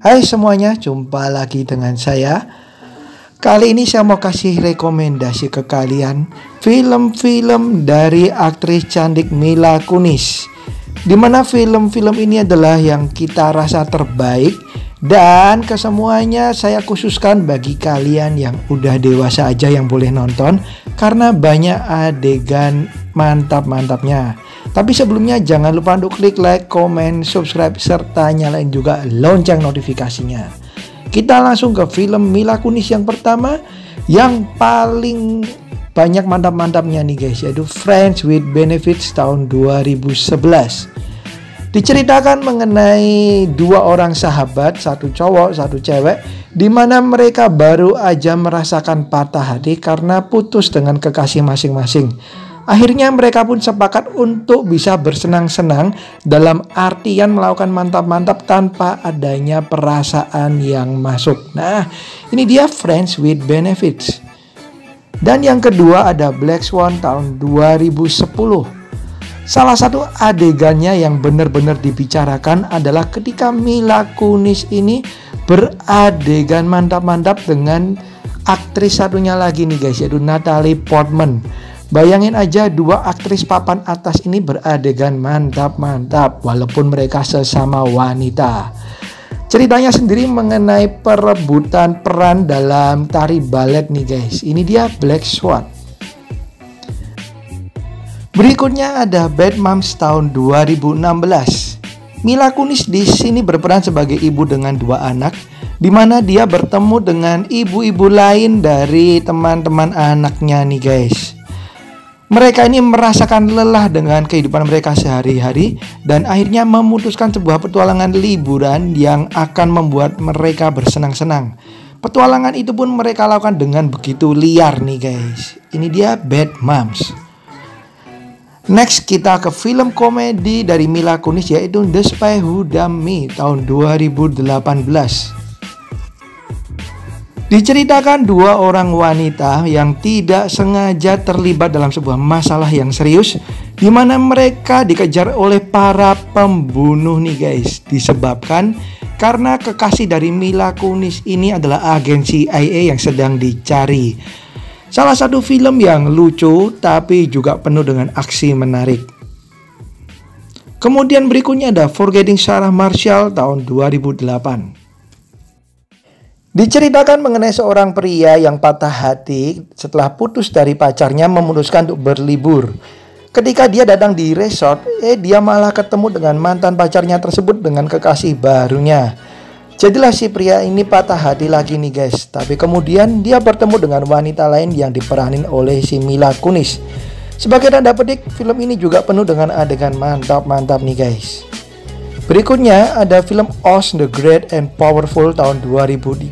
Hai semuanya, jumpa lagi dengan saya. Kali ini saya mau kasih rekomendasi ke kalian film-film dari aktris cantik Mila Kunis, dimana film-film ini adalah yang kita rasa terbaik. Dan kesemuanya saya khususkan bagi kalian yang udah dewasa aja yang boleh nonton, karena banyak adegan mantap-mantapnya. Tapi sebelumnya jangan lupa untuk klik like, comment, subscribe, serta nyalain juga lonceng notifikasinya. Kita langsung ke film Mila Kunis yang pertama, yang paling banyak mantap-mantapnya nih guys, yaitu Friends with Benefits tahun 2011. Diceritakan mengenai dua orang sahabat, satu cowok, satu cewek, di mana mereka baru aja merasakan patah hati karena putus dengan kekasih masing-masing. Akhirnya mereka pun sepakat untuk bisa bersenang-senang, dalam artian melakukan mantap-mantap tanpa adanya perasaan yang masuk. Nah, ini dia Friends with Benefits. Dan yang kedua ada Black Swan tahun 2010. Salah satu adegannya yang benar-benar dibicarakan adalah ketika Mila Kunis ini beradegan mantap-mantap dengan aktris satunya lagi nih guys, yaitu Natalie Portman. Bayangin aja dua aktris papan atas ini beradegan mantap-mantap walaupun mereka sesama wanita. Ceritanya sendiri mengenai perebutan peran dalam tari balet nih guys. Ini dia Black Swan. Berikutnya ada Bad Moms tahun 2016. Mila Kunis di sini berperan sebagai ibu dengan dua anak, di mana dia bertemu dengan ibu-ibu lain dari teman-teman anaknya nih guys. Mereka ini merasakan lelah dengan kehidupan mereka sehari-hari dan akhirnya memutuskan sebuah petualangan liburan yang akan membuat mereka bersenang-senang. Petualangan itu pun mereka lakukan dengan begitu liar nih guys. Ini dia Bad Moms. Next kita ke film komedi dari Mila Kunis, yaitu The Spy Who Dumped Me tahun 2018. Diceritakan dua orang wanita yang tidak sengaja terlibat dalam sebuah masalah yang serius, di mana mereka dikejar oleh para pembunuh nih guys. Disebabkan karena kekasih dari Mila Kunis ini adalah agen CIA yang sedang dicari. Salah satu film yang lucu tapi juga penuh dengan aksi menarik. Kemudian berikutnya ada Forgetting Sarah Marshall tahun 2008. Diceritakan mengenai seorang pria yang patah hati setelah putus dari pacarnya, memutuskan untuk berlibur. Ketika dia datang di resort, dia malah ketemu dengan mantan pacarnya tersebut dengan kekasih barunya. Jadilah si pria ini patah hati lagi nih guys. Tapi kemudian dia bertemu dengan wanita lain yang diperanin oleh si Mila Kunis. Sebagai tanda petik, film ini juga penuh dengan adegan mantap-mantap nih guys. Berikutnya ada film Oz the Great and Powerful tahun 2013.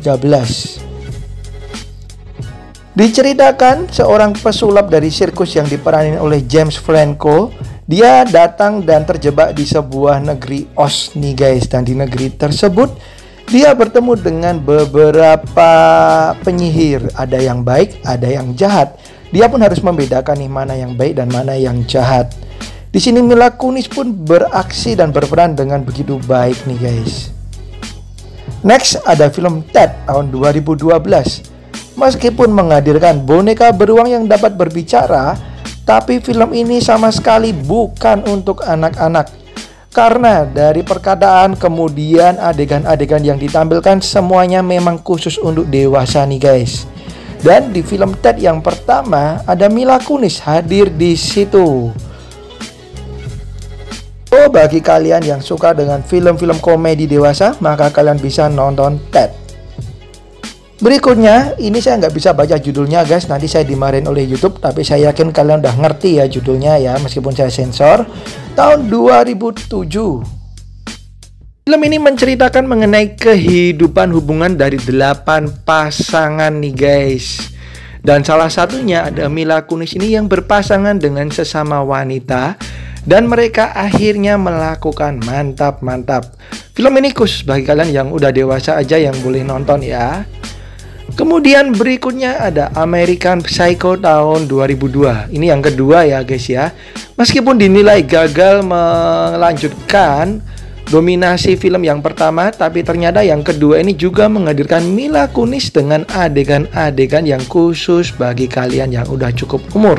Diceritakan seorang pesulap dari sirkus yang diperanin oleh James Franco. Dia datang dan terjebak di sebuah negeri Oz nih guys. Dan di negeri tersebut dia bertemu dengan beberapa penyihir. Ada yang baik, ada yang jahat. Dia pun harus membedakan nih mana yang baik dan mana yang jahat. Di sini Mila Kunis pun beraksi dan berperan dengan begitu baik nih guys. Next ada film Ted tahun 2012. Meskipun menghadirkan boneka beruang yang dapat berbicara, tapi film ini sama sekali bukan untuk anak-anak. Karena dari perkataan kemudian adegan-adegan yang ditampilkan semuanya memang khusus untuk dewasa nih guys. Dan di film Ted yang pertama ada Mila Kunis hadir di situ. Bagi kalian yang suka dengan film-film komedi dewasa, maka kalian bisa nonton Ted. Berikutnya, ini saya nggak bisa baca judulnya guys, nanti saya dimarahin oleh YouTube. Tapi saya yakin kalian udah ngerti ya judulnya ya, meskipun saya sensor. Tahun 2007. Film ini menceritakan mengenai kehidupan hubungan dari 8 pasangan nih guys. Dan salah satunya ada Mila Kunis ini yang berpasangan dengan sesama wanita. Dan mereka akhirnya melakukan mantap-mantap. Film ini khusus bagi kalian yang udah dewasa aja yang boleh nonton ya. Kemudian berikutnya ada American Psycho tahun 2002. Ini yang kedua ya guys ya. Meskipun dinilai gagal melanjutkan dominasi film yang pertama, tapi ternyata yang kedua ini juga menghadirkan Mila Kunis dengan adegan-adegan yang khusus bagi kalian yang udah cukup umur.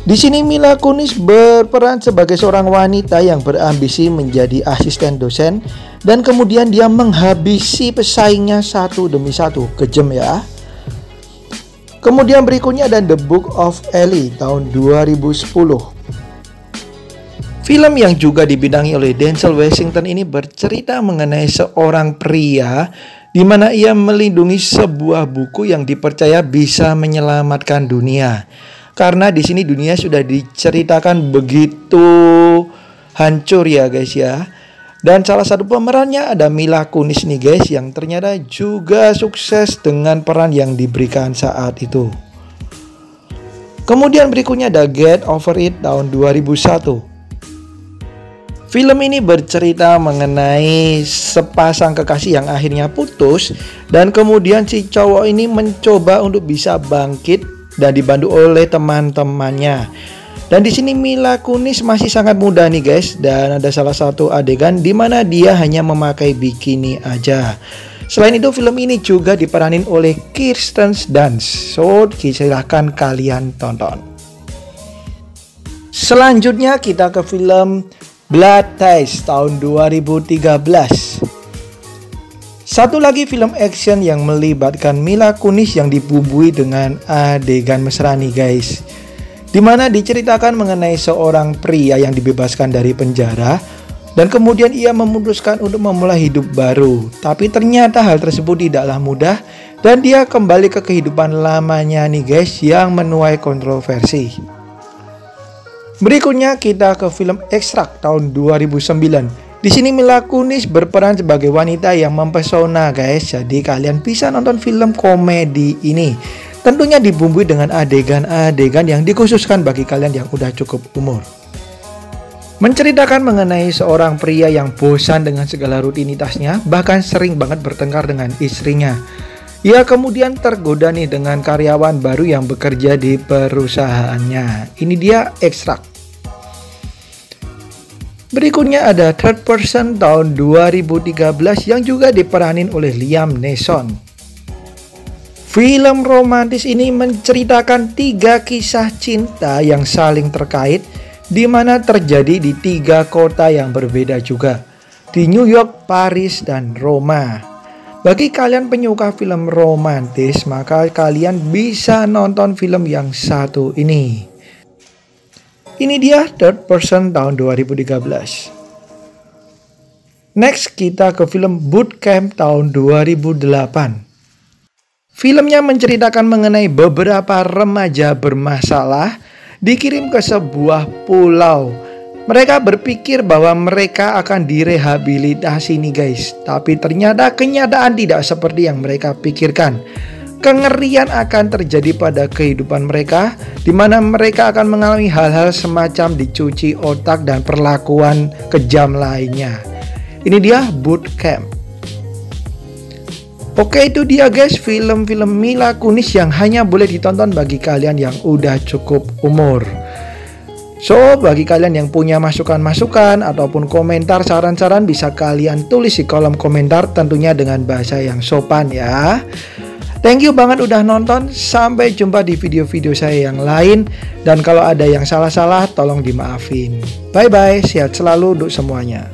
Di sini Mila Kunis berperan sebagai seorang wanita yang berambisi menjadi asisten dosen dan kemudian dia menghabisi pesaingnya satu demi satu. Kejam ya. Kemudian berikutnya ada The Book of Eli tahun 2010. Film yang juga dibintangi oleh Denzel Washington ini bercerita mengenai seorang pria di mana ia melindungi sebuah buku yang dipercaya bisa menyelamatkan dunia. Karena di sini dunia sudah diceritakan begitu hancur ya guys ya. Dan salah satu pemerannya ada Mila Kunis nih guys, yang ternyata juga sukses dengan peran yang diberikan saat itu. Kemudian berikutnya ada Get Over It tahun 2001. Film ini bercerita mengenai sepasang kekasih yang akhirnya putus dan kemudian si cowok ini mencoba untuk bisa bangkit dan dibantu oleh teman-temannya. Dan di sini Mila Kunis masih sangat muda nih guys, dan ada salah satu adegan di mana dia hanya memakai bikini aja. Selain itu film ini juga diperanin oleh Kirsten Dunst. So silahkan kalian tonton. Selanjutnya kita ke film Blood Ties tahun 2013. Satu lagi film action yang melibatkan Mila Kunis yang dibumbui dengan adegan mesra nih guys, dimana diceritakan mengenai seorang pria yang dibebaskan dari penjara dan kemudian ia memutuskan untuk memulai hidup baru. Tapi ternyata hal tersebut tidaklah mudah dan dia kembali ke kehidupan lamanya nih guys yang menuai kontroversi. Berikutnya kita ke film Extract tahun 2009. Di sini Mila Kunis berperan sebagai wanita yang mempesona guys. Jadi kalian bisa nonton film komedi ini. Tentunya dibumbui dengan adegan-adegan yang dikhususkan bagi kalian yang udah cukup umur. Menceritakan mengenai seorang pria yang bosan dengan segala rutinitasnya, bahkan sering banget bertengkar dengan istrinya. Ia kemudian tergoda nih dengan karyawan baru yang bekerja di perusahaannya. Ini dia Extract. Berikutnya ada Third Person tahun 2013 yang juga diperanin oleh Liam Neeson. Film romantis ini menceritakan 3 kisah cinta yang saling terkait, di mana terjadi di 3 kota yang berbeda juga, di New York, Paris, dan Roma. Bagi kalian penyuka film romantis, maka kalian bisa nonton film yang satu ini. Ini dia Third Person tahun 2013. Next kita ke film Bootcamp tahun 2008. Filmnya menceritakan mengenai beberapa remaja bermasalah dikirim ke sebuah pulau. Mereka berpikir bahwa mereka akan direhabilitasi nih guys, tapi ternyata kenyataan tidak seperti yang mereka pikirkan. Kengerian akan terjadi pada kehidupan mereka, di mana mereka akan mengalami hal-hal semacam dicuci otak dan perlakuan kejam lainnya. Ini dia Bootcamp. Oke, itu dia guys film-film Mila Kunis yang hanya boleh ditonton bagi kalian yang udah cukup umur. So, bagi kalian yang punya masukan-masukan ataupun komentar saran-saran bisa kalian tulis di kolom komentar, tentunya dengan bahasa yang sopan ya. Thank you banget udah nonton. Sampai jumpa di video-video saya yang lain. Dan kalau ada yang salah-salah tolong dimaafin. Bye-bye. Sehat selalu untuk semuanya.